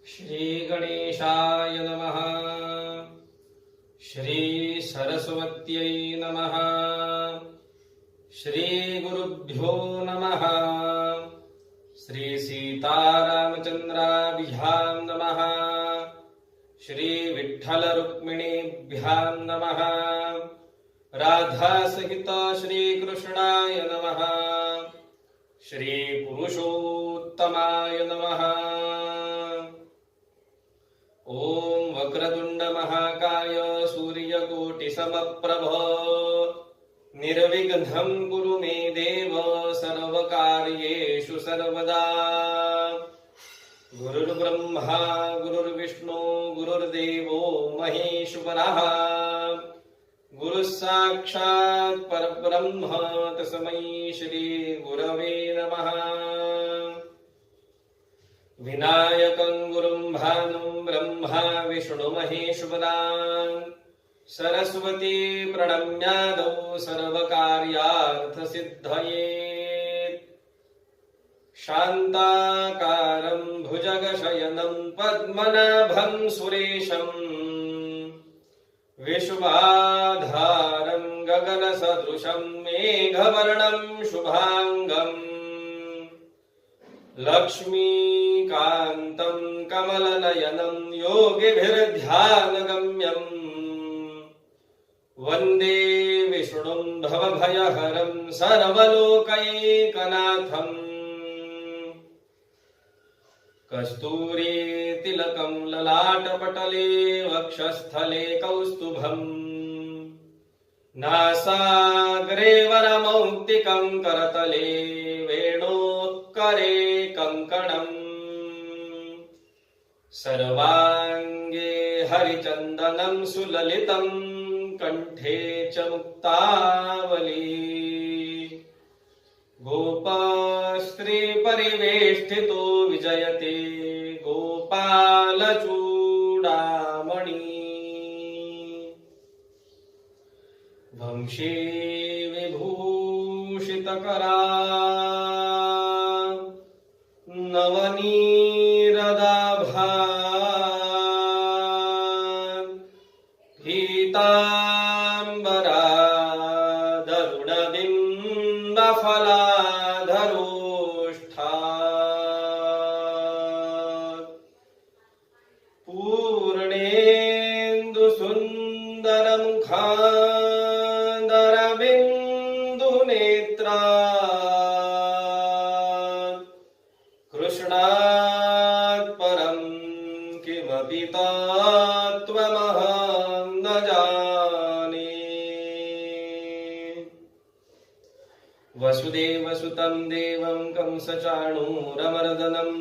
श्री गणेशाय नमः। श्री सरस्वत्यै नमः। श्री गुरुभ्यो नमः। श्री सीतारामचंद्राभ्यां नमः। श्री विठ्ठल रुक्मिणीभ्यां नमः। राधा सहित श्री कृष्णाय नमः। श्री पुरुषोत्तमाय नमः। ओम वक्रतुंड महाकाय सूर्यकोटिसमप्रभ निर्विघ्नं कुरु मे देव सर्वकार्येषु सर्वदा। गुरुर्ब्रह्मा गुरुर्विष्णु गुरुर्देवो महेश्वरः गुरुः साक्षात् परब्रह्म तस्मै श्री गुरवे नमः। विनायकं गुरुं भानुं ब्रह्मा विष्णु महेश्वरान् सरस्वती प्रणम्यादौ सर्वकार्यार्थसिद्धये। शान्ताकारं भुजगशयनं पद्मनाभं सुरेशं विश्वाधारं गगनसदृशं मेघवर्णं शुभांगं लक्ष्मीकान्तं कमलनयनं योगिभिर्ध्यानगम्यं वन्दे विष्णुं भवभयहरं सर्वलोकैकनाथम्। कस्तूरीतिलकं ललाटपटले वक्षस्थले कौस्तुभम् नासाग्रे वरमौक्तिकं करतले वेणोत्करे कङ्कणम्। सर्वाङ्गे हरिचन्दनं सुललितं कण्ठे च मुक्तावली। गोपस्त्री परिवेष्टितो विजयते गोपालचूडामणि। वंशी विभूषितकरा नवनीरदाभा पीताम्बरा दरुणबिम्बफलाधरोष्ठा पूर्णेन्दुसुन्दरमुखा कृष्णात् परं किमपि तत्त्वमहं न जाने। वसुदेवसुतं देवं कंसचाणूरमर्दनं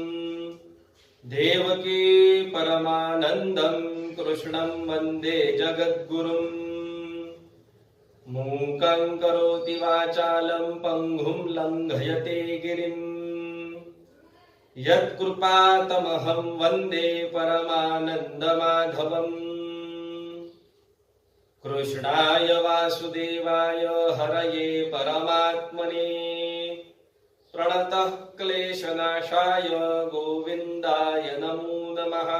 देवकी परमानन्दं कृष्णं वन्दे जगद्गुरुम्। मूकं करोति वाचालं पङ्गुं लङ्घयते गिरिम् यत्कृपातमहं वन्दे परमानन्दमाधवम्। कृष्णाय वासुदेवाय हरये परमात्मने प्रणतः क्लेशनाशाय गोविन्दाय नमो नमः।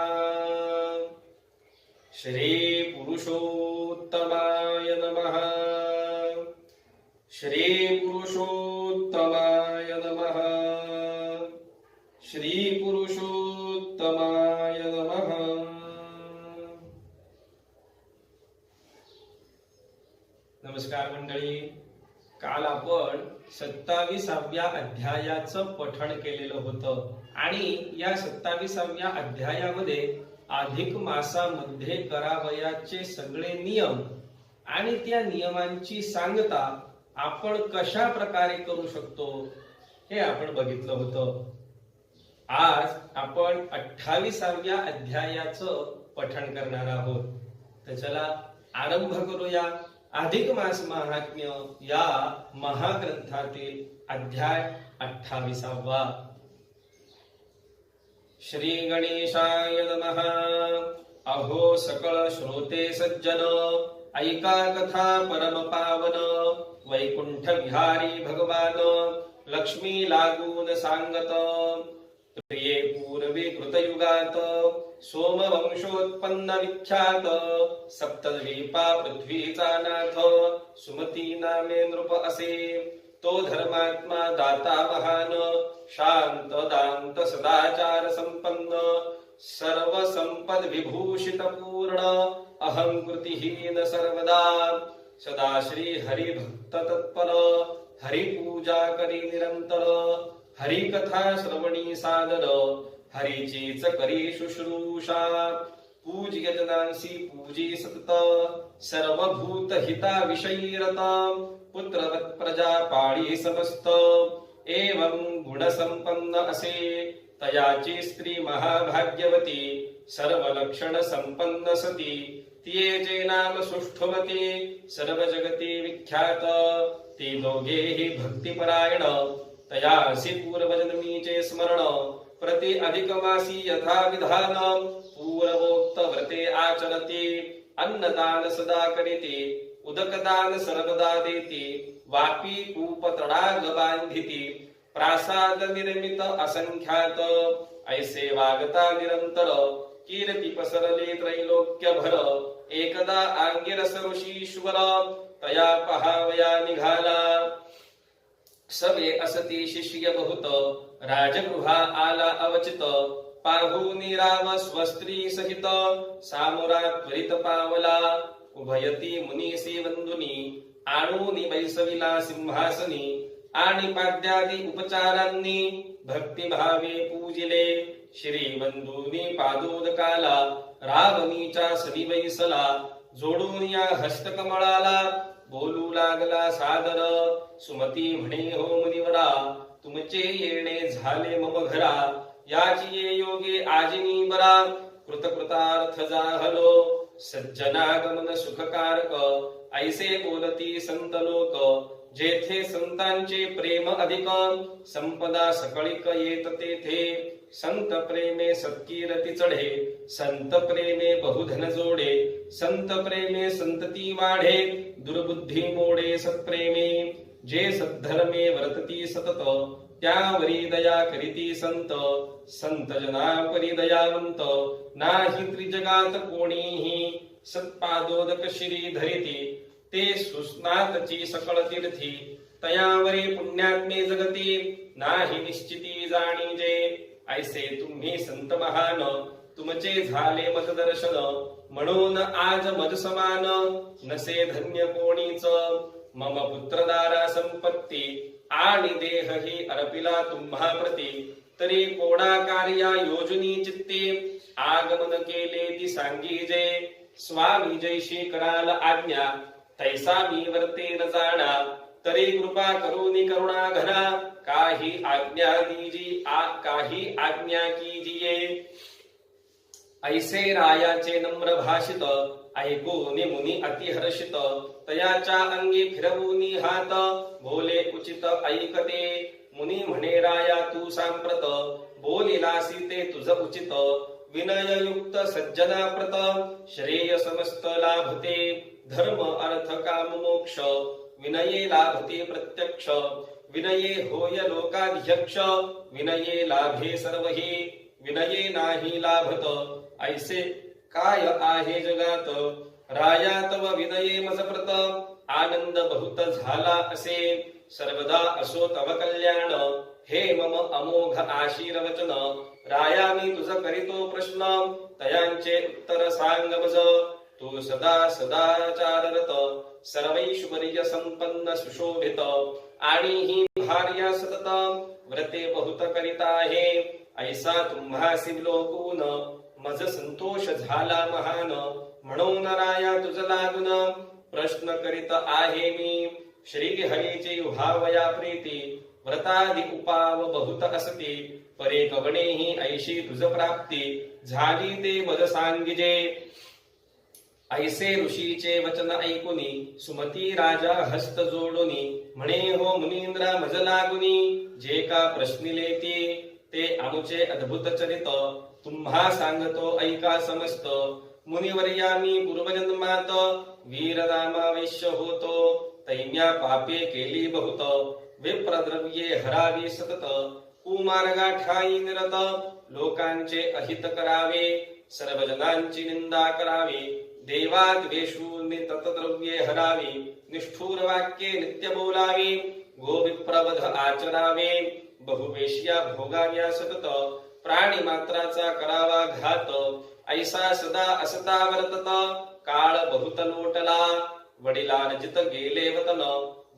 श्री पुरुषोत्तमाय नमः। श्री पुरुषोत्तमाय नमः। श्री पुरुषोत्तमाय नमः। नमस्कार मंडळी, काल आपण 27व्या अध्यायाचं पठण केलेलं होतं आणि या 27व्या अध्यायामध्ये अधिक मासामध्ये करावयाचे सगळे नियम आणि त्या नियमांची सांगता आपण कशा प्रकारे करू शकतो हे आपण बघितलं होतं। आज आपण 28व्या अध्यायाचं पठण करणार आहोत। तर चला आरंभ करूया अधिक मास महात्म्य या महाग्रंथातील अध्याय 28वा। श्री गणेशाय नमः। अहो सकळ श्रोते सज्जन ऐका कथा परम पावन वैकुंठ विहारी भगवान लक्ष्मी लागून सांगत प्रिये पूर्वे कृतयुगात सोमवंशोत्पन्न विख्यात सप्तद्वीपा पृथ्वीचा नाथ सुमती नामे नृप असे तो धर्मात्मा दाता महान शांत दांत सदाचार संपन्न सर्व संपद विभूषित पूर्ण अहंकृतिहीन सर्वदा सदा श्री हरि भक्त तत्पर हरि पूजा करी निरंतर हरि कथा श्रवणी सादर हरीचीच करी शुश्रूषा पूज्य जनांसी पूजी सतत सर्वभूत हिता विषयी रत पुत्रवत प्रजा पाळी समस्त एवं गुण संपन्न असे तयाची स्त्री महाभाग्यवती सर्व लक्षण संपन्न सती तिये जे नाम सुष्ठुमती सर्व जगती विख्यात ती दोघेही भक्तिपरायण तयासी पूर्वजन्मीचे स्मरण प्रति अधिक मासी यथा विधान पूर्वोक्त व्रते आचरती अन्नदान सदा करीती उदकदान सर्वदा देती वापी कूप तडाग बांधिती प्रासाद निर्मित असंख्यात ऐसे वागता निरंतर कीर्ती पसरले त्रैलोक्य भर एकदा आंगिरस ऋषीश्वर तया पहावया निघाला सवे असती शिष्य बहुत राजगृहा आला अवचित पाहुनी राम स्वस्त्री सहित सामुरा त्वरित पावला उभयती मुनीसी वंदुनी आणूनी बैसविला सिंहासनी आणि पाद्यादी उपचारांनी भक्तिभावे पूजिले श्रीबंधूंनी पादोदकाला रावणीच्या सनी बैसला जोडून या हस्तकमळाला बोलू लागला सादर सुमती म्हणे हो मुनिवरा तुमचे येणे झाले मम घरा याची ये योगे आजिनी बरा कृतकृतार्थ जाहलो सज्जनागमन सुखकारक ऐसे बोलती संत लोक जेथे संतांचे प्रेम अधिक संपदा सकळिक येत तेथे संत प्रेमे सत्कीरती चढे संत प्रेमे बहुधन जोडे संत प्रेमे संतती वाढे दुर्बुद्धी मोडे सत्प्रेमे जे सद्धर्मे वर्तती सतत त्यावरी दया करीती संत संत जनापरी दयावंत नाही त्रिजगात कोणीही सत्पादोदक श्री धरिती ते सुस्नातची सकळ तीर्थी तयावरी पुण्यात्मे जगती नाही निश्चिती जाणीजे ऐसे तुम्ही संत महान तुमचे झाले मत दर्शन म्हणून आज मज समान नसे धन्य कोणीच मम पुत्रदारा संपत्ती आणि देह ही अर्पिला तुम्हा प्रती तरी कोणा कार्या योजनी चित्ते आगमन केले ती सांगीजे स्वामी जैशी कराल आज्ञा तैसा मी वर्ते न जाणा तरी कृपा करूनी करुणा घना काही आज्ञा दीजी काही आज्ञा कीजिये ऐसे रायाचे नम्र भाषित ऐकून मुनी अतिहर्षित तयाच्या अंगी फिरवूनी हात बोले उचित ऐकते मुनी म्हणे राया तू सांप्रत बोलिलासी ते तुझ उचित विनययुक्त सज्जना प्रत श्रेय समस्त लाभते धर्म अर्थ काम मोक्ष विनये लाभते प्रत्यक्ष विनये होय लोकाध्यक्ष विनये लाभे सर्वही विनये नाही लाभत ऐसे काय आहे जगात राया तव विनये मजप्रत आनंद बहुत झाला असे सर्वदा असो तव कल्याण हे मम अमोघ आशीर्वचन राया मी तुझ करीतो प्रश्न तयांचे उत्तर सांग मज तू सदा सदाचाररत सर्वैश्वर्य संपन्न सुशोभित आणि ही भार्या सतत व्रते बहुत करीत आहे ऐसा तुम्हासी लोकून मज संतोष झाला महान म्हणून राया तुझ लागून प्रश्न करीत आहे मी श्री हरीची व्हावया प्रीती व्रतादि उपाव बहुत असती परे कवणेही ऐशी तुझ प्राप्ती झाली ते मज सांगिजे ऐसे ऋषीचे वचन ऐकुनी सुमती राजा हस्त जोडुनी म्हणे हो मुनींद्रा मज लागुनी जे का प्रश्निले ते आमुचे अद्भुत चरित तुम्हा सांगतो ऐका समस्त मुनिवर्या मी पूर्वजन्मात वीरनामावेश्य होतो तैम्या पापे केली बहुत विप्रद्रव्ये हरावी सतत कुमार्गा ठाई निरत लोकांचे अहित करावे सर्व जनांची निंदा करावी देवाद्वेषूंनी ततद्रव्ये हरावी निष्ठुर वाक्ये नित्य बोलावी गोविप्रबध आचरावे बहुवेश्या भोगाव्या सतत प्राणी मात्राचा करावा घात ऐसा सदा असता वर्तत काळ बहुत लोटला वडिलांजित गेले वतन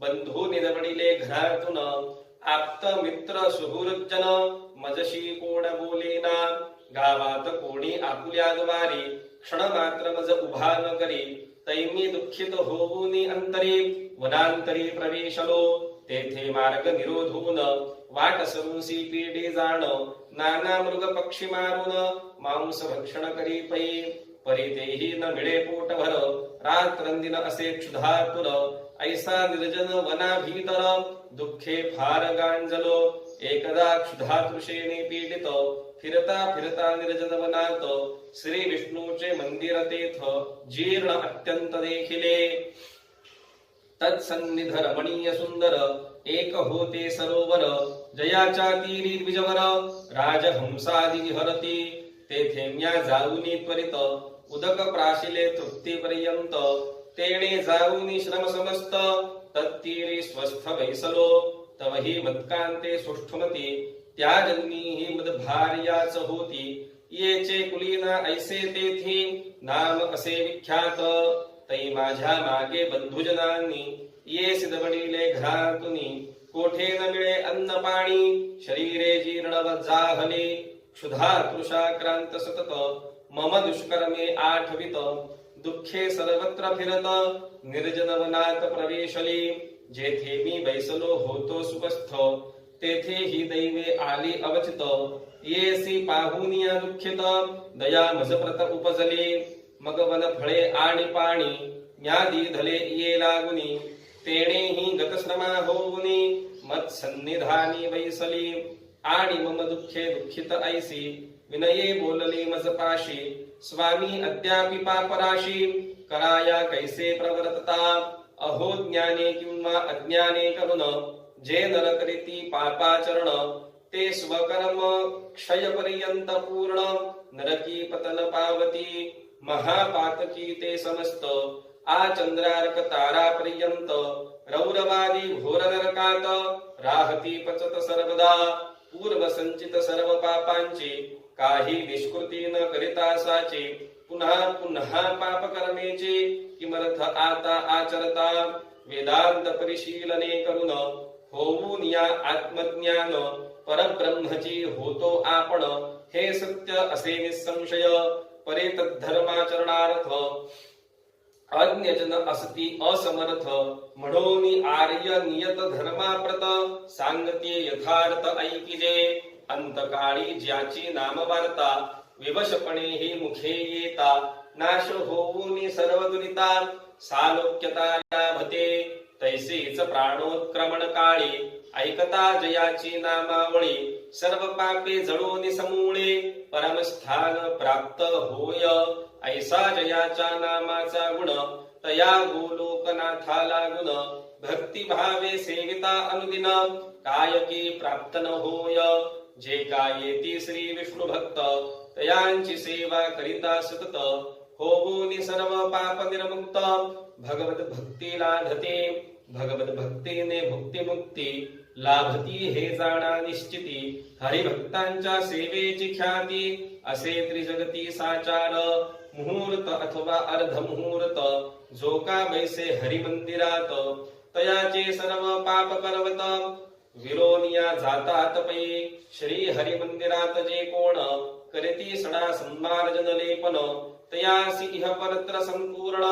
बंधू निरवडिले घरातून आप्त मित्र सुहृदजन मजशी कोण बोलेना गावात कोणी आपुल्या द्वारी क्षण मात्र मज उभा न करी तैमी दुःखित होऊनी अंतरी वनांतरी प्रवेशलो तेथे मार्ग निरोधून वाट सरूसी पीडी जाण नाना मृग पक्षी मारून मांस भक्षण करी पै परितेही न मिळे पोटभर रात्रंदिन असे क्षुधातुर ऐसा निर्जन वना भीतर दुःखे फार गांजलो एकदा क्षुधातृषेने पीडित फिरता फिरता निर्जन वनात श्री विष्णूचे मंदिर तेथ जीर्ण अत्यंत देखिले तत्सन्निध रमणीय सुंदर एक होते सरोवर जयाच्या तीरी द्विजवर राजहंसादी विहरती तेथे म्या जाऊनी त्वरित उदक प्राशिले तृप्तीपर्यंत तेणे जाऊनी श्रम समस्त तत्तीरी स्वस्थ वैसलो तवही मत्कांते सुष्ठुमती त्या जन्मी ही मदभार्याच होती येचे कुलीना ऐसे तेथी नाम असे विख्यात तै माझ्या मागे बंधुजनांनी ये सिद्धवडिले घरातुनी कोठे न मिळे अन्न पाणी शरीरे जीर्ण व जाहले क्षुधा तृषाक्रांत सतत मम दुष्कर्मे आठवित दुःखे सर्वत्र फिरत निर्जन वनात प्रवेशली जेथे मी बैसलो होतो सुवस्थ तेथे ही दैवे आली अवचित येसी पाहुनिया दुःखित दया मजप्रत उपजली मग वन फळे आणि पाणी म्यादी धले ये लागुनी तेणे ही गतश्रमा होऊनी मत सन्निधानी वैसली आणि मम दुःखे दुःखित ऐसी विनये बोलली मजपाशी स्वामी अद्यापि पापराशी कराया कैसे प्रवर्तता अहो ज्ञाने किंवा अज्ञाने करुण जे नर करीती पापाचरण ते स्वकर्म क्षय पर्यंत पूर्ण नरकी पतन पावती महापातकी ते समस्त आचंद्रार्क तारा पर्यंत रौरवादी घोर नरकात राहती पचत सर्वदा पूर्व संचित सर्व पापांची काही निष्कृती न करिता साची पुन्हा पुन्हा पाप कर्मेची किमर्थ आता आचरता वेदांत परिशीलने करून होऊन या आत्मज्ञान परब्रह्मची होतो आपण हे सत्य असे निसंशय परे तद्धर्माचरणार्थ अज्ञजन असती असमर्थ म्हणून आर्य नियत धर्माप्रत सांगते यथार्थ ऐकिजे अंतकाळी ज्याची नामवार्ता विवशपणे ही मुखे येता नाश होऊन सर्व दुरिता सालोक्यता लाभते तैसेच प्राणोत्क्रमण काळी ऐकता जयाची नामावळी सर्व पापे जळून समूळे परमस्थान प्राप्त होय ऐसा जयाच्या नामाचा गुण तया गोलोकनाथा लागुन भक्ती भावे सेविता अनुदिन कायकी प्राप्त न होय जे कायेती श्री विष्णू भक्त तयांची सेवा करिता सतत होऊनी सर्व पाप निर्मुक्त भगवत भक्ती लाभते भगवत भक्तीने भुक्ती मुक्ती लाभती हे जाणा निश्चिती हरिभक्तांच्या सेवेची ख्याती असे त्रिजगती साचार मुहूर्त अथवा अर्ध मुहूर्त जो का बैसे हरी मंदिरात तयाचे सर्व पाप पर्वत विरोनिया जातात पै श्री हरी मंदिरात जे कोण करीती सडा संमार्जन लेपन तयासी इह परत्र संपूर्ण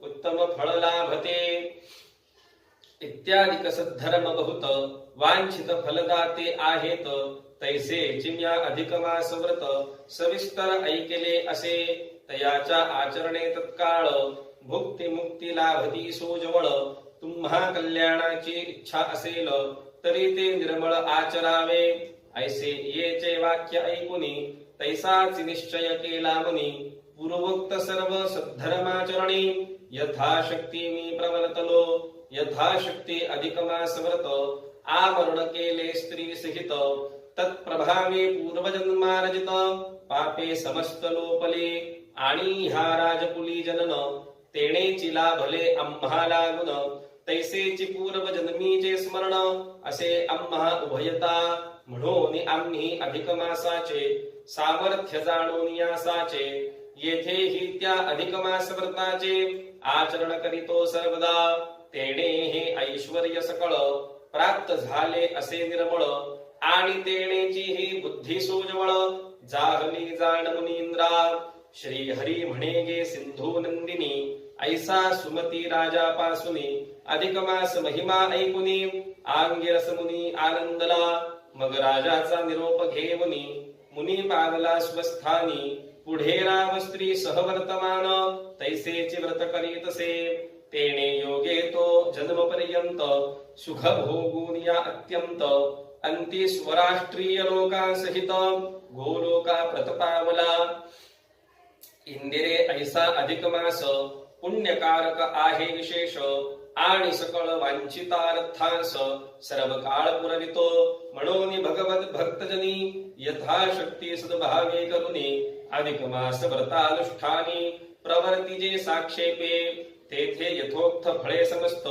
उत्तम फळ लाभते इत्यादी सद्धर्म बहुत वांछित फलदाते आहेत तैसे चिम्या अधिक मास व्रत सविस्तर ऐकले असे तयाच्या आचरणे तत्काळ भुक्ती मुक्ती लाभती सोजवळ तुम्हा कल्याणाची इच्छा असेल तरी ते निर्मळ आचरावे ऐसे येचे वाक्य ऐकुनी तैसाच निश्चय केला मुनी पूर्वोक्त सर्व सद्धर्माचरणी यथाशक्ती मी प्रवर्तलो यथाशक्ती अधिक मास व्रत आवरण केले स्त्री सहित तत्प्रभावे पूर्वजन्मार्जित पापे समस्त लोपले आणि ह्या राजकुली जनन तेणेची लाभले आम्हाला गुण तैसेची पूर्वजन्मीचे स्मरण असे आम्हा उभयता म्हणून आम्ही अधिक मासाचे सामर्थ्य जाणून यासाचे येथेही त्या अधिक मास व्रताचे आचरण करीतो सर्वदा तेणे हे ऐश्वर्य सकळ प्राप्त झाले असे निर्मळ आणि तेणेची ही बुद्धी सोजवळ जाहली जाण मुनींद्रा श्री हरी म्हणे गे सिंधू नंदिनी ऐसा सुमती राजापासुनी अधिक मास महिमा ऐकुनी आंगिरस मुनी आनंदला मग राजाचा निरोप घेवनी मुनी पावला स्वस्थानी पुढे राव स्त्री सहवर्तमान तैसेचे व्रत करीतसे तेणे योगे तो जन्मपर्यंत सुख भोगून या अत्यंत अंती स्वराष्ट्रीय लोकांसहित गोलोका प्रतपावला इंदिरे ऐसा अधिक मास पुण्यकारक आहे विशेष आणि सकळ वांछितार्थांस सर्व काळ पुरवितो म्हणून भगवत भक्तजनी यथाशक्ती सद्भावे करुनी अधिक मास व्रतानुष्ठानी प्रवर्तिजे साक्षेपे तेथे यथोक्त फळे समस्त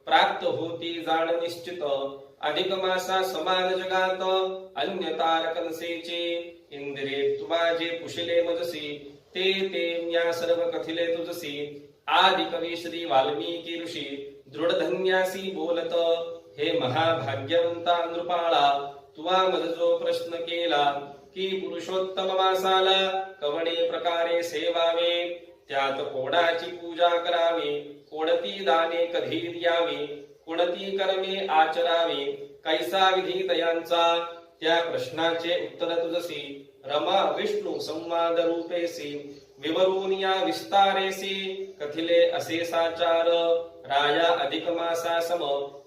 प्राप्त होती जाण निश्चित अधिक मासा समान जगात अन्य तारकनसेचे इंद्रिये तुझे पुशिले मजसी ते म्या सर्व कथिले तुझसी आदि कवी श्री वाल्मीकी ऋषी दृढधन्यासी बोलत हे महाभाग्यवंता नृपाळा तुवा मज जो प्रश्न केला की पुरुषोत्तम मासाला कवणे प्रकारे सेवावे त्यात कोणाची पूजा करावी कोणती दाने कधी द्यावी कोणती कर्मे आचरावी कैसा विधी तयांचा त्या प्रश्नाचे उत्तर तुझसी रमा विष्णू संवाद रूपेसी विवरून या विस्तारेसी कथिले असे साचार राया अधिक मासा सम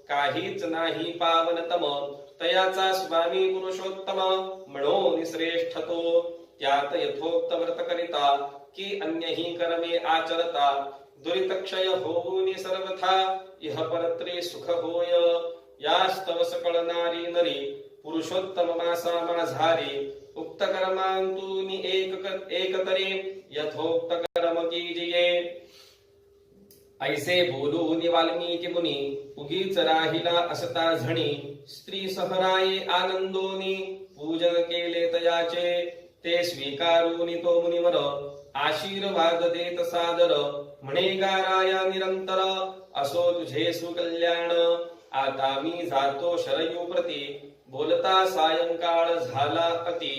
काहीच नाही पावनतम तयाचा स्वामी पुरुषोत्तम म्हणून श्रेष्ठ तो त्यात यथोक्त व्रत करिता की अन्यही कर्मे आचरता दुरितक्षय होऊनी सर्वथा इह परत्रे सुख होय यास्तव सकळ नारी नरी पुरुषोत्तम मासा माझारी उक्त कर्मांतूनी एकतरी यथोक्त कर्म कीजिये ऐसे बोलून वाल्मीकी मुनी उगीच राहिला असता झणी स्त्री सहराये आनंदोनी पूजन केले तयाचे ते स्वीकारून तो मुनिवर आशीर्वाद देत सादर म्हणे गाराया निरंतर असो तुझे सुकल्याण आता मी जातो शरयू प्रती बोलता सायंकाळ झाला अति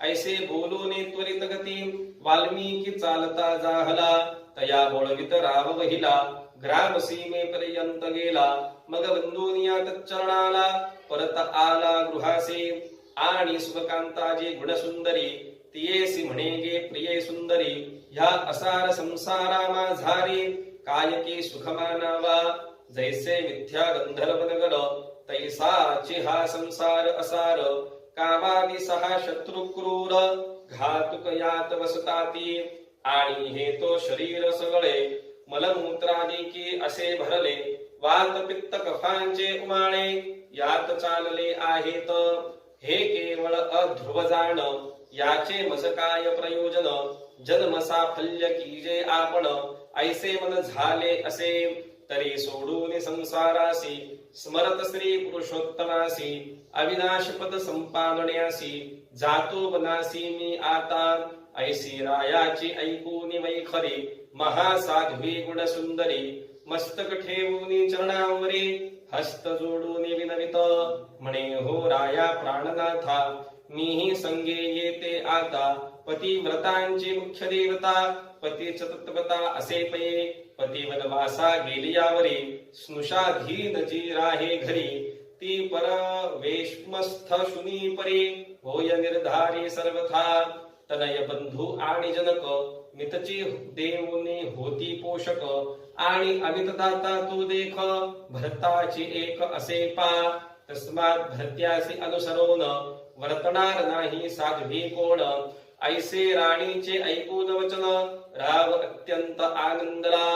ऐसे बोलून त्वरित गती वाल्मीकी चालता जाहला तया बोळवित राव वहिला ग्राम सीमेपर्यंत गेला मग बंधूनिया तच्चरणाला परत आला गृहासी आणि सुभकांताजी गुणसुंदरी तियेसी म्हणे गे प्रिये सुंदरी ह्या असार संसारा माझारी कायकी सुख मानावा जैसे मिथ्या गंधर्व नगर तैसाची हा संसार असार कामादी सहा शत्रु क्रूर घातुक यात वसताती आणि हे तो शरीर सगळे मलमूत्रादी की असे भरले वात पित्त कफांचे उमाळे यात चालले आहेत हे केवळ अध्रुव जाण याचे मज काय प्रयोजन जन्म साफल्य कीजे आपण ऐसे मन झाले असे तरी सोडून संसारासी स्मरत श्री पुरुषोत्तमासी अविनाश पद संपादण्यासी जातो बनासी मी आता ऐसी रायाची ऐकूनी वैखरी महासाध्वी गुणसुंदरी मस्तक ठेवूनी चरणावरी हस्त जोडून विनवित म्हणे हो राया प्राणनाथा मीही संगे येते आता पतिव्रतांची मुख्य देवता पतीच तत्वता असे पये पती वनवासा गेलियावरी स्नुषाधीन जी राहे घरी ती पर वेश्मस्थ शुनी परी होय निर्धारी सर्वथा तनय बंधू आणि जनक मितची देऊनी होती पोषक आणि अमित दाता तू देख भरताची एक असे पा तस्मात भरत्यासी अनुसरून वर्तणार नाही साध्वी कोण ऐसे राणीचे ऐकून वचन राव अत्यंत आनंदला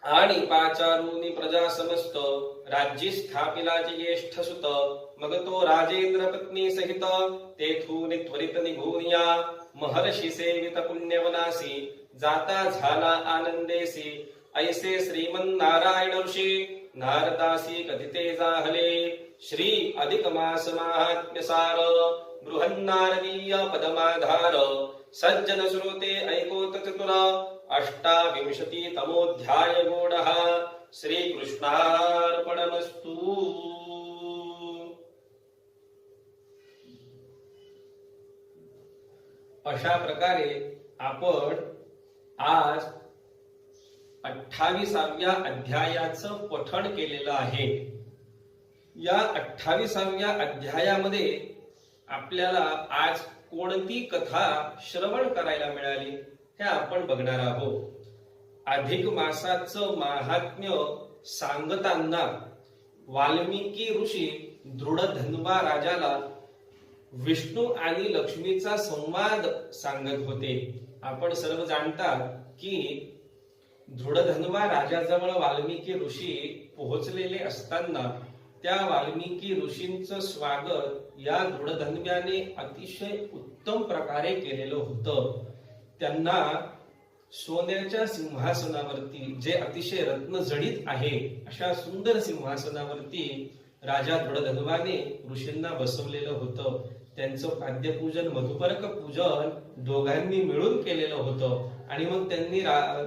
आणि पाचारूनी प्रजा समस्त राज्य स्थापिलाचे ज्येष्ठ सुत मग तो राजेंद्र पत्नी सहित तेथून त्वरित निघून या महर्षी सेवित पुण्यवनासी जाता झाला आनंदेसी ऐसे श्रीमन्नारायण ऋषी नारदासी कथिते जाहले श्री अधिक मास महात्म्य सार बृहन्नारदीय पदमाधार सज्जन श्रोते ऐकोत चतुर अष्टाविंशति तमोध्याय गोडः श्रीकृष्णार्पणमस्तु। अशा प्रकारे आपण आज 28व्या अध्यायाचं पठण केलेलं आहे। या 28व्या अध्यायामध्ये आपल्याला आज कोणती कथा श्रवण करायला मिळाली हे आपण बघणार आहोत। अधिक मासाचं महात्म्य सांगताना वाल्मिकी ऋषी दृढधन्वा राजाला विष्णू आणि लक्ष्मीचा संवाद सांगत होते। आपण सर्व जाणतात की दृढधन्वा राजाजवळ वाल्मिकी ऋषी पोहोचलेले असताना त्या वाल्मिकी ऋषींचं स्वागत या दृढधन्व्याने अतिशय उत्तम प्रकारे केलेलं होतं। त्यांना सोन्याच्या सिंहासनावरती, जे अतिशय रत्नजडित आहे अशा सुंदर सिंहासनावरती राजा दृढधन्वाने ऋषींना बसवलेलं होतं। त्यांचं पाद्यपूजन मधुपर्क पूजन दोघांनी मिळून केलेलं होतं आणि मग त्यांनी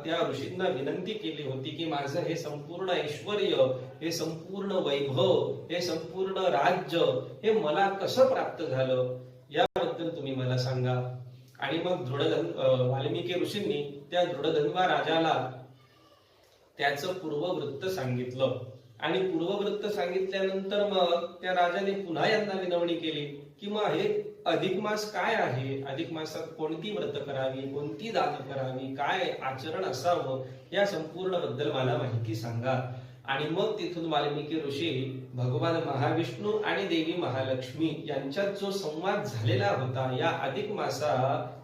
त्या ऋषींना विनंती केली होती की माझं हे संपूर्ण ऐश्वर्य, हे संपूर्ण वैभव, हे संपूर्ण राज्य हे मला कसं प्राप्त झालं याबद्दल तुम्ही मला सांगा। आणि मग वाल्मिकी ऋषींनी त्या दृढधन्वा राजाला त्याचं पूर्ववृत्त सांगितलं आणि पूर्ववृत्त सांगितल्यानंतर मग त्या राजाने पुन्हा यांना विनवणी केली की मग हे अधिक मास काय आहे, अधिक मासात कोणती व्रत करावी, कोणती दान करावी, काय आचरण असावं या संपूर्ण बद्दल मला माहिती सांगा। आणि मग तिथून वाल्मिकी ऋषी भगवान महाविष्णू आणि देवी महालक्ष्मी यांच्यात जो संवाद झालेला होता या अधिक मासा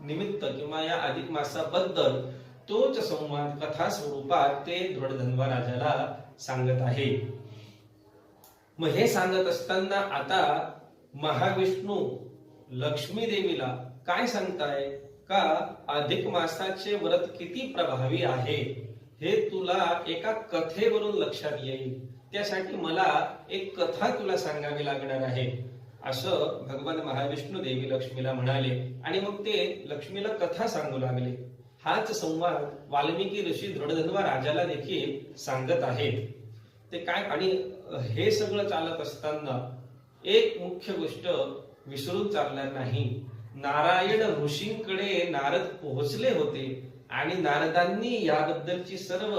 निमित्त किंवा या अधिक मासाबद्दल तोच संवाद कथा स्वरूपात ते दृढधन्वा राजाला सांगत आहे। मग हे सांगत असताना आता महाविष्णू लक्ष्मी देवीला काय सांगताय का अधिक मासाचे व्रत किती प्रभावी आहे हे तुला एका कथेवरून लक्षात येईल। त्यासाठी मला एक कथा तुला सांगावी लागणार आहे असं भगवान महाविष्णू देवी लक्ष्मीला म्हणाले आणि मग ते लक्ष्मीला कथा सांगू लागले। हाच संवाद वाल्मिकी ऋषी दृढधन्वा राजाला देखील सांगत आहेत। ते काय, आणि हे सगळं चालत असताना एक मुख्य गोष्ट विसरून चालणार नाही। नारायण ऋषींकडे नारद पोहोचले होते आणि नारदांनी याबद्दलची सर्व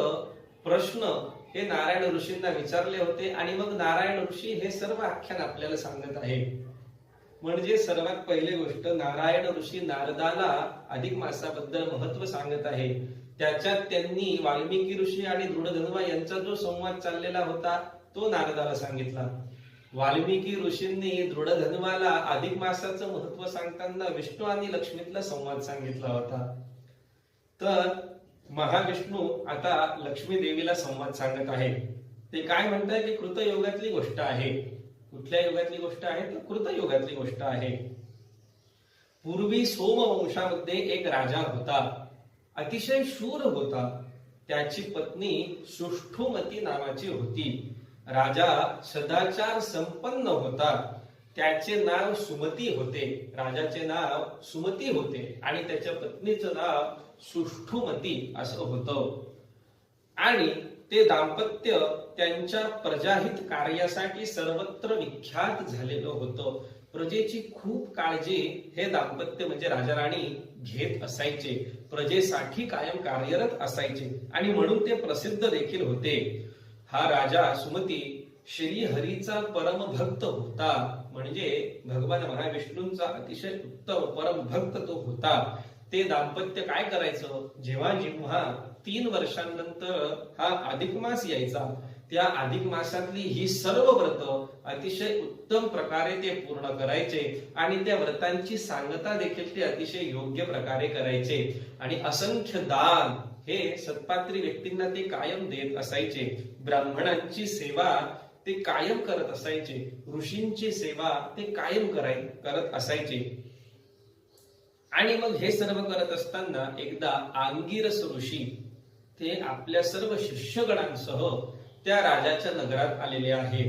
प्रश्न हे नारायण ऋषींना विचारले होते आणि मग नारायण ऋषी हे सर्व आख्यान आपल्याला सांगत आहेत। म्हणजे सर्वात पहिली गोष्ट, नारायण ऋषी नारदाला अधिक मासाबद्दल महत्व सांगत आहे। त्याच्यात त्यांनी वाल्मिकी ऋषी आणि दृढधन्वा यांचा जो संवाद चाललेला होता तो नारदाला सांगितला। वाल्मिकी ऋषींनी दृढधन्वाला अधिक मासाचं महत्व सांगताना विष्णू आणि लक्ष्मीतला संवाद सांगितला होता। तर महाविष्णू आता लक्ष्मी देवीला संवाद सांगत आहे। ते काय म्हणतात की कृतयुगातली गोष्ट आहे। कुठल्या युगातली गोष्ट आहे? तर कृतयुगातली गोष्ट आहे। पूर्वी सोमवंशामध्ये एक राजा होता, अतिशय शूर होता। त्याची पत्नी सुष्ठुमती नावाची होती। राजा सदाचार संपन्न होता। त्याचे नाव सुमती होते, राजाचे नाव सुमती होते आणि त्याच्या पत्नीचं नाव सुष्ठुमती असं होतं। आणि ते दाम्पत्य त्यांच्या प्रजाहित कार्यासाठी सर्वत्र विख्यात झालेलं होतं। प्रजेची खूप काळजी हे दाम्पत्य म्हणजे राजा राणी घेत असायचे, प्रजेसाठी कायम कार्यरत असायचे आणि म्हणून ते प्रसिद्ध देखील होते। हा राजा सुमती श्री हरीचा परम भक्त होता, म्हणजे भगवान महाविष्णूंचा अतिशय उत्तम परम भक्त तो होता। ते दाम्पत्य काय करायचं, जेव्हा जेव्हा 3 वर्षांनंतर हा अधिक मास यायचा त्या अधिक मासातली ही सर्व व्रत अतिशय उत्तम प्रकारे ते पूर्ण करायचे आणि त्या व्रतांची सांगता देखील ते अतिशय योग्य प्रकारे करायचे आणि असंख्य दान हे सत्पात्री व्यक्तींना ते कायम देत असायचे. ब्राह्मणांची सेवा ते कायम करत असायचे. ऋषींची सेवा ते कायम करत असायचे. आणि मग हे सर्व करत असताना एकदा आंगिरस ऋषी ते आपल्या सर्व शिष्यगणांसह त्या राजाच्या नगरात आलेले आहे.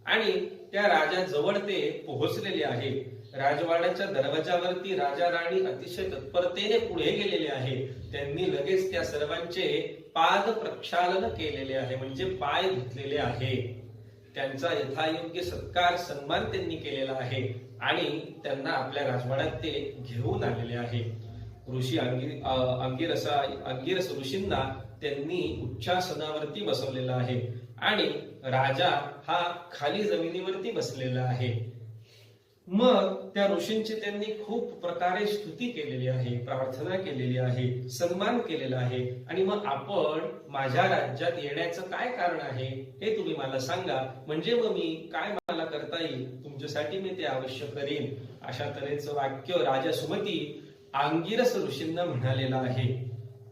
आणि त्या राजाजवळ ते पोहोचलेले आहे. राजवाड्याच्या दरवाजावरती राजा राणी अतिशय तत्परतेने पुढे गेलेले आहे. त्यांनी लगेच त्या सर्वांचे पाद प्रक्षालन केलेले आहे, म्हणजे पाय धुतलेले आहे. त्यांचा यथायोग्य सत्कार सन्मान त्यांनी केलेला आहे आणि त्यांना आपल्या राजवाड्यात ते घेऊन आलेले आहे. ऋषी अंगिरस ऋषींना त्यांनी उच्चासनावरती बसवलेला आहे आणि राजा हा खाली जमिनीवरती बसलेला आहे. मग त्या ऋषींची त्यांनी खूप प्रकारे स्तुती केलेली आहे, प्रार्थना केलेली आहे, सन्मान केलेला आहे. आणि मग आपण माझ्या राज्यात येण्याचं काय कारण आहे हे तुम्ही मला सांगा, म्हणजे मग मी काय मला करता येईल तुमच्यासाठी मी ते अवश्य करीन. अशा तऱ्हेचं वाक्य राजा सुमती आंगिरस ऋषींना म्हणालेलं आहे.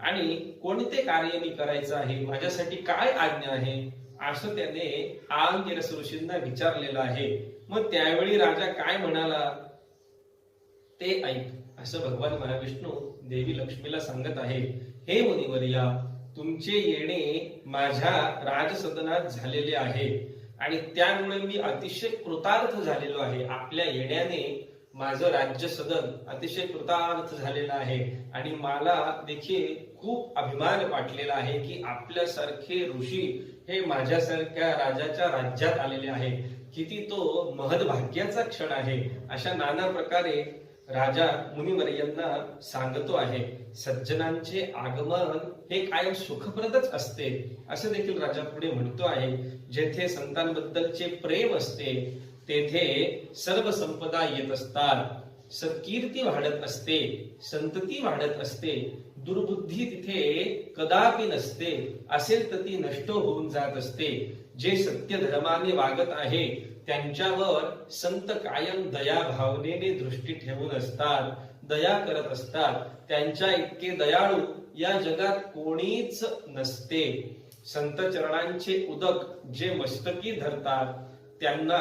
आणि कोणते कार्य मी करायचं आहे, माझ्यासाठी काय आज्ञा आहे, असं त्याने आंगिरस ऋषींना विचारलेलं आहे. मग त्यावेळी राजा काय म्हणाला ते ऐक, असं भगवान महाविष्णू देवी लक्ष्मीला सांगत आहे. हे मुनिवर्या, तुमचे येणे माझ्या राजसदनात झालेले आहे आणि त्यामुळे मी अतिशय कृतार्थ झालेलो आहे. आपल्या येण्याने माझं राज्य सदन अतिशय कृतार्थ झालेलं आहे आणि मला देखील खूप अभिमान वाटलेला आहे की आपल्यासारखे ऋषी हे माझ्यासारख्या राजाच्या राज्यात आलेले आहे. किती तो महद्भाग्याचा क्षण आहे. अशा नाना प्रकारे राजा मुनिवर्यांना सांगतो आहे. सज्जनांचे आगमन हे कायम सुखप्रदच असते असं देखील राजा पुढे म्हणतो आहे. जेथे संतांबद्दलचे प्रेम असते तेथे सर्व संपदा येत असतात. सत्कीर्ती वाढत असते, संतती वाढत असते. दुर्बुद्धी तिथे कदापि नसते, असेल तर ती नष्ट होऊन जात असते. जे सत्य धर्माने वागत आहे त्यांच्यावर संत कायम दया भावनेने दृष्टी ठेवून असतात, दया करत असतात. त्यांच्या इतके दयाळू या जगात कोणीच नसते. संत चरणांचे उदक जे मस्तकी धरतात त्यांना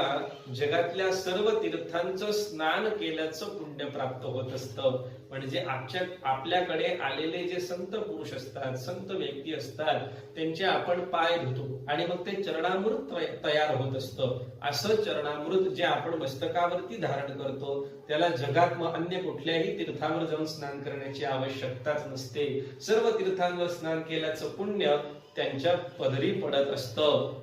जगातल्या सर्व तीर्थांचं स्नान केल्याचं पुण्य प्राप्त होत असतं. म्हणजे आपल्याकडे आलेले जे संत पुरुष असतात, संत व्यक्ती असतात, त्यांचे आपण पाय धुतो आणि मग ते चरणामृत तयार होत असतं. असं चरणामृत जे आपण मस्तकावरती धारण करतो त्याला जगात मग अन्य कुठल्याही तीर्थावर जाऊन स्नान करण्याची आवश्यकताच नसते. सर्व तीर्थांवर स्नान केल्याचं पुण्य त्यांच्या पदरी पडत असतं.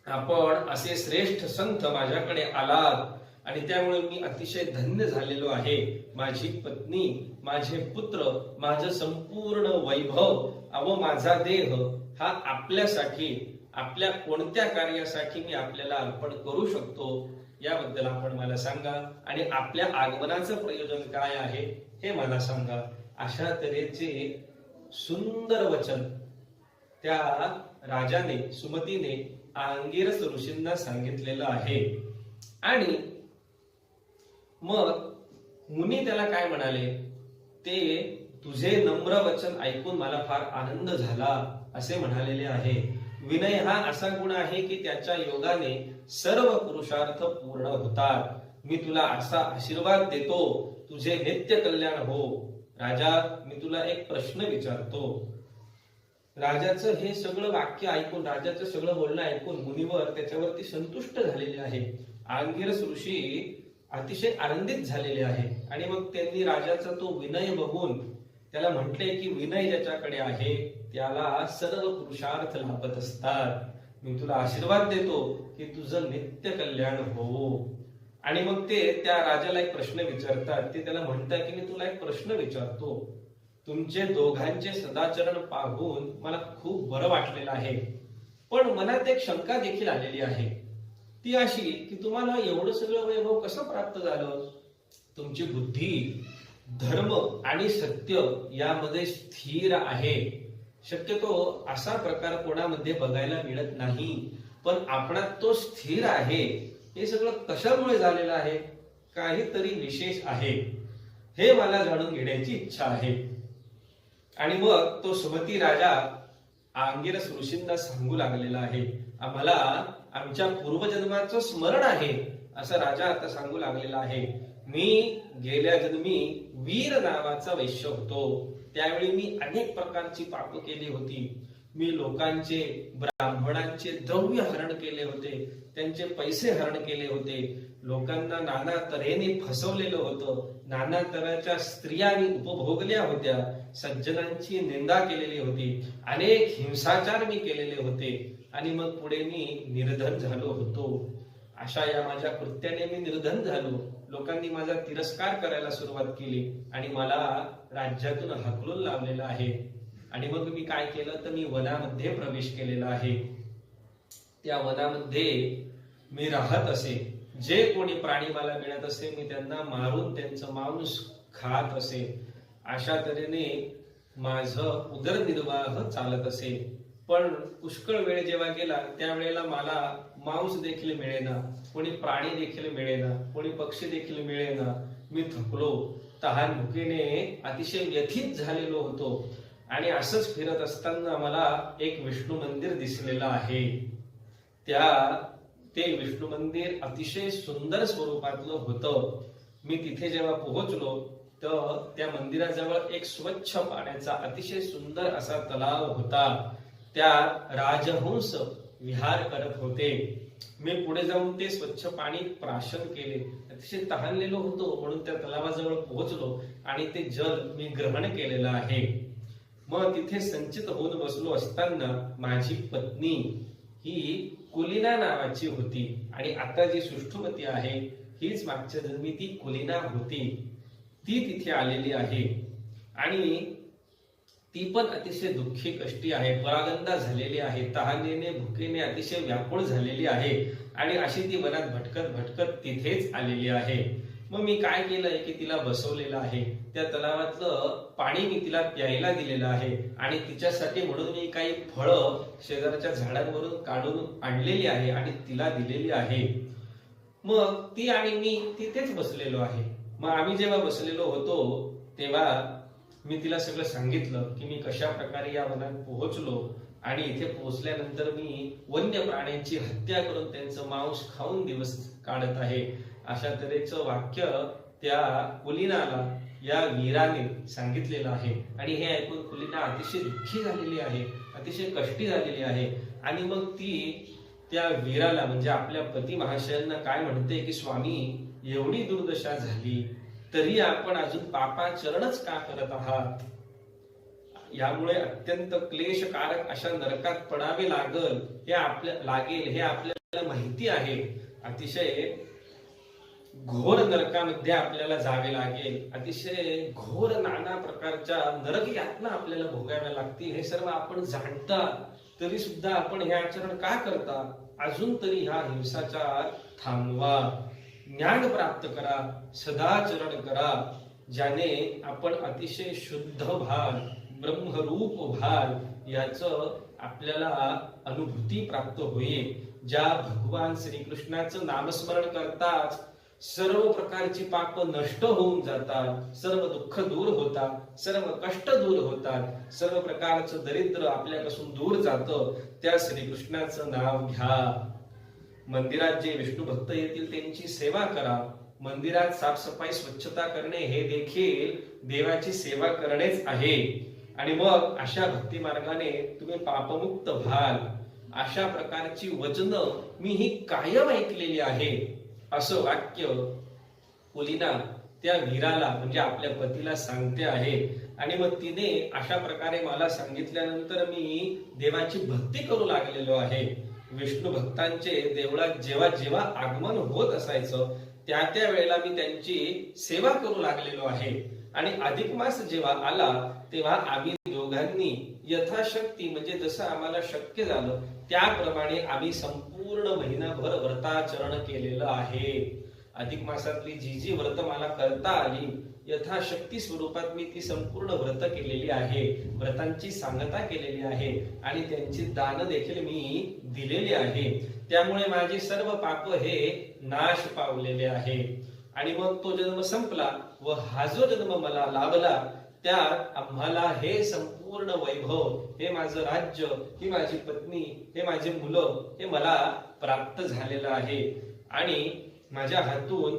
आपण असे श्रेष्ठ संत माझ्याकडे आलात आणि त्यामुळे मी अतिशय धन्य झालेलो आहे. माझी पत्नी, माझे पुत्र, माझं संपूर्ण वैभव व माझा देह हा आपल्यासाठी, आपल्या कोणत्या कार्यासाठी मी आपल्याला अर्पण करू शकतो याबद्दल आपण मला सांगा आणि आपल्या आगमनाचं प्रयोजन काय आहे हे मला सांगा. अशा तऱ्हेचे सुंदर वचन त्या राजाने, सुमतीने आंगिरस ऋषींना सांगितलेलं आहे. आणि मग मुनी त्याला काय म्हणाले, ते तुझे नम्र वचन ऐकून मला फार आनंद झाला असे म्हणालेले आहे. विनय हा असा गुण आहे की त्याच्या योगाने सर्व पुरुषार्थ पूर्ण होतात. मी तुला असा आशीर्वाद देतो, तुझे नित्य कल्याण हो. राजा, मी तुला एक प्रश्न विचारतो. राजाचं हे सगळं वाक्य ऐकून, राजाचं सगळं बोलणं ऐकून मुनिवर त्याच्यावरती संतुष्ट झालेले आहे. आंगिरस ऋषी अतिशय आनंदित झालेले आहे आणि मग त्यांनी राजाचा तो विनय बघून त्याला म्हटले की विनय ज्याच्याकडे आहे त्याला सर्व पुरुषार्थ लाभत असतात. मी तुला आशीर्वाद देतो की तुझं नित्य कल्याण हो. आणि मग ते त्या राजाला एक प्रश्न विचारतात. ते त्याला म्हणतात की मी तुला एक प्रश्न विचारतो. तुमचे दोघांचे सदाचरण पाहून मला खूप बरं वाटलेलं आहे, पण मनात एक शंका देखील आलेली आहे. ती अशी की तुम्हाला एवढं सगळं वैभव कसं प्राप्त झालं? तुमची बुद्धी, धर्म आणि सत्य यामध्ये स्थिर आहे. शक्यतो असा प्रकार कोणामध्ये बघायला मिळत नाही, पण आपणात तो स्थिर आहे. हे सगळं कशामुळे झालेलं आहे? काहीतरी विशेष आहे, हे मला जाणून घेण्याची इच्छा आहे. आणि मग तो सुमती राजा अंगिरस ऋषींना सांगू लागलेला आहे, आम्हाला आमच्या पूर्वजन्माचं स्मरण आहे असं राजा आता सांगू लागलेला आहे. मी गेल्या जन्मी वीर नावाचा वैश्य होतो. त्यावेळी मी अनेक प्रकारची पाप केली होती. मी लोकांचे, ब्राह्मणांचे द्रव्य हरण केले होते, त्यांचे पैसे हरण केले होते, लोकांना नाना तऱ्हेने फसवलेलं होतं, नाना तऱ्हेच्या स्त्रिया मी उपभोगल्या होत्या, सज्जनांची निंदा केलेली होती, अनेक हिंसाचार मी केलेले होते आणि मग पुढे मी निर्धन झालो होतो. अशा या माझ्या कृत्याने मी निर्धन झालो. लोकांनी माझा तिरस्कार करायला सुरुवात केली आणि मला राज्यातून हाकलून लावलेलं आहे. आणि मग मी काय केलं तर मी वनामध्ये प्रवेश केलेला आहे. त्या वनामध्ये मी राहत असे. जे कोणी प्राणी मला मिळत असे मी त्यांना मारून त्यांचं मांस खात असे. अशा तऱ्हेने माझं उदरनिर्वाह चालत असे. पण पुष्कळ वेळ जेव्हा गेला त्यावेळेला मला मांस देखील मिळेना, कोणी प्राणी देखील मिळेना, कोणी पक्षी देखील मिळेना. मी थकलो, तहान भुकेने अतिशय व्यथित झालेलो होतो. आणि असंच फिरत असताना मला एक विष्णू मंदिर दिसलेलं आहे. ते विष्णू मंदिर अतिशय सुंदर स्वरूपातलं होतं. मी तिथे जेव्हा पोहोचलो तर त्या मंदिराजवळ एक स्वच्छ पाण्याचा अतिशय सुंदर असा तलाव होता. त्यात राजहंस विहार करत होते. मी पुढे जाऊन ते स्वच्छ पाणी प्राशन केले. अतिशय तहानलेलो होतो म्हणून त्या तलावाजवळ पोहोचलो आणि ते जल मी ग्रहण केलेलं आहे. मग तिथे संचित होऊन बसलो असताना माझी पत्नी ही कुलिना नावाची होती आणि आता जी सुष्ठुमती आहे हीच मागच्या जन्मी ती कुलिना होती. ती तिथे आलेली आहे आणि ती पण अतिशय दुःखी कष्टी आहे, परागंदा झालेली आहे, तहानेने भुकेने अतिशय व्याकुळ झालेली आहे आणि अशी ती वनात भटकत भटकत तिथेच आलेली आहे. मग मी काय केलंय की तिला बसवलेलं आहे. त्या तलावातलं पाणी मी तिला प्यायला दिलेलं आहे आणि तिच्यासाठी म्हणून मी काही फळं शेजारच्या झाडांवरून काढून आणलेली आहे आणि तिला दिलेली आहे. मग ती आणि मी तिथेच बसलेलो आहे. मग आम्ही जेव्हा बसलेलो होतो तेव्हा मी तिला सगळं सांगितलं की मी कशा प्रकारे या वनात पोहोचलो आणि इथे पोहोचल्यानंतर मी वन्य प्राण्यांची हत्या करून त्यांचं मांस खाऊन दिवस काढत आहे. अशा तऱ्हेचं वाक्य त्या कुलिनाला या वीराने सांगितलेलं आहे आणि हे ऐकून कुलिना अतिशय दुःखी झालेली आहे, अतिशय कष्टी झालेली आहे. आणि मग ती त्या वीराला म्हणजे आपल्या पती महाशयांना काय म्हणते की स्वामी, एवढी दुर्दशा झाली तरी आपण अजून पापाचरणच का करत आहात? यामुळे अत्यंत क्लेशकारक अशा नरकात पडावे लागेल हे आपल्याला माहिती आहे. अतिशय घोर नरकामध्ये आपल्याला जावे लागेल. अतिशय घोर नाना प्रकारच्या नरक यातना आपल्याला भोगाव्या लागतील. हे सर्व आपण जाणता तरी सुद्धा आपण हे आचरण का करता? अजून तरी हा हिंसाचार थांबवा, ज्ञान प्राप्त करा, सदाचरण करा, ज्याने आपण अतिशय शुद्ध भान, ब्रह्मरूप भान याचं आपल्याला अनुभूती प्राप्त होईल. ज्या भगवान श्रीकृष्णाचं नामस्मरण करताच सर्व प्रकारची पाप नष्ट होऊन जातात, सर्व दुःख दूर होतात, सर्व कष्ट दूर होतात, सर्व प्रकारचं दरिद्र आपल्यापासून दूर जातं. त्या श्रीकृष्णाचं नाव घ्या. मंदिरात जे विष्णू भक्त येतील त्यांची सेवा करा. मंदिरात साफसफाई स्वच्छता करणे हे देखील देवाची सेवा करणेच आहे. आणि मग अशा भक्ती मार्गाने तुम्ही पापमुक्त व्हाल. अशा प्रकारची वचनं मी ही कायम ऐकलेली आहे. असं वाक्य कुलिना त्या वीराला म्हणजे आपल्या पतीला सांगते आहे. आणि मग तिने अशा प्रकारे मला सांगितल्यानंतर मी देवाची भक्ती करू लागलेलो आहे. विष्णू भक्तांचे देवळात जेव्हा जेव्हा आगमन होत असायचं त्या वेळेला मी त्यांची सेवा करू लागलेलो आहे. आणि अधिक मास जेव्हा आला तेव्हा आम्ही दोघांनी यथाशक्ती म्हणजे जसं आम्हाला शक्य झालं त्याप्रमाणे आम्ही संपूर्ण महिनाभर व्रताचरण केलेलं आहे. अधिक मासातली जी व्रत मला करता आली यथाशक्ती स्वरूपात मी ती संपूर्ण व्रत केलेली आहे. व्रतांची सांगता केलेली आहे आणि त्यांची दान देखील मी दिलेली आहे. त्यामुळे माझे सर्व पाप हे नाश पावलेले आहे. आणि मग तो जन्म संपला व हा जो जन्म मला लाभला त्या आम्हाला हे संपूर्ण वैभव, हे माझं राज्य, ही माझी पत्नी, हे माझे मुलं, हे मला प्राप्त झालेलं आहे आणि माझ्या हातून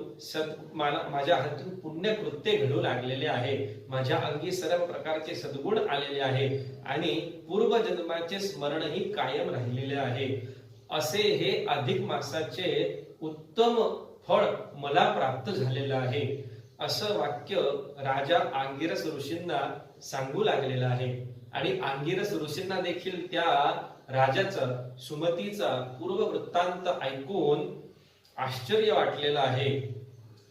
पुण्य कृत्य घडू लागलेले आहे, माझ्या अंगी सर्व प्रकारचे सद्गुण आलेले आहे आणि पूर्वजन्माचे स्मरणही कायम राहिलेले आहे, असे हे अधिक मासाचे उत्तम फळ मला प्राप्त झालेलं आहे, असं वाक्य राजा अंगिरस ऋषींना सांगू लागलेलं आहे. आणि अंगिरस ऋषींना देखील त्या राजाचा, सुमतीचा पूर्व वृत्तांत ऐकून आश्चर्य वाटलेलं आहे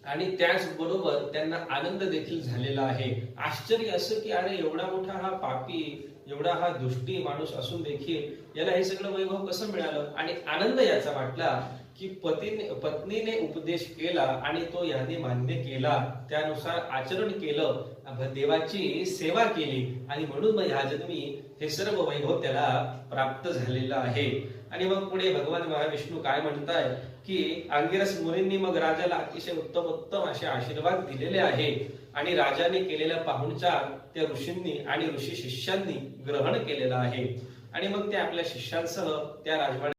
आणि त्याचबरोबर त्यांना आनंद देखील झालेला आहे. आश्चर्य असं की अरे एवढा मोठा हा पापी, एवढा हा दुष्टी माणूस असून देखील याला हे सगळं वैभव कसं मिळालं. आणि आनंद याचा वाटला की पत्नीने उपदेश केला आणि तो याने मान्य केला, त्यानुसार आचरण केलं, देवाची सेवा केली आणि म्हणून मग ह्या जन्मी हे सर्व वैभव त्याला प्राप्त झालेलं आहे. आणि मग पुढे भगवान महाविष्णू काय म्हणताय की अंगिरस मुनींनी मग राजाला अतिशय उत्तम उत्तम असे आशीर्वाद दिलेले आहे आणि राजाने केलेला पाहुणचार त्या ऋषींनी आणि ऋषी शिष्यांनी ग्रहण केलेला आहे. आणि मग ते आपल्या शिष्यांसह त्या राजवाड्यात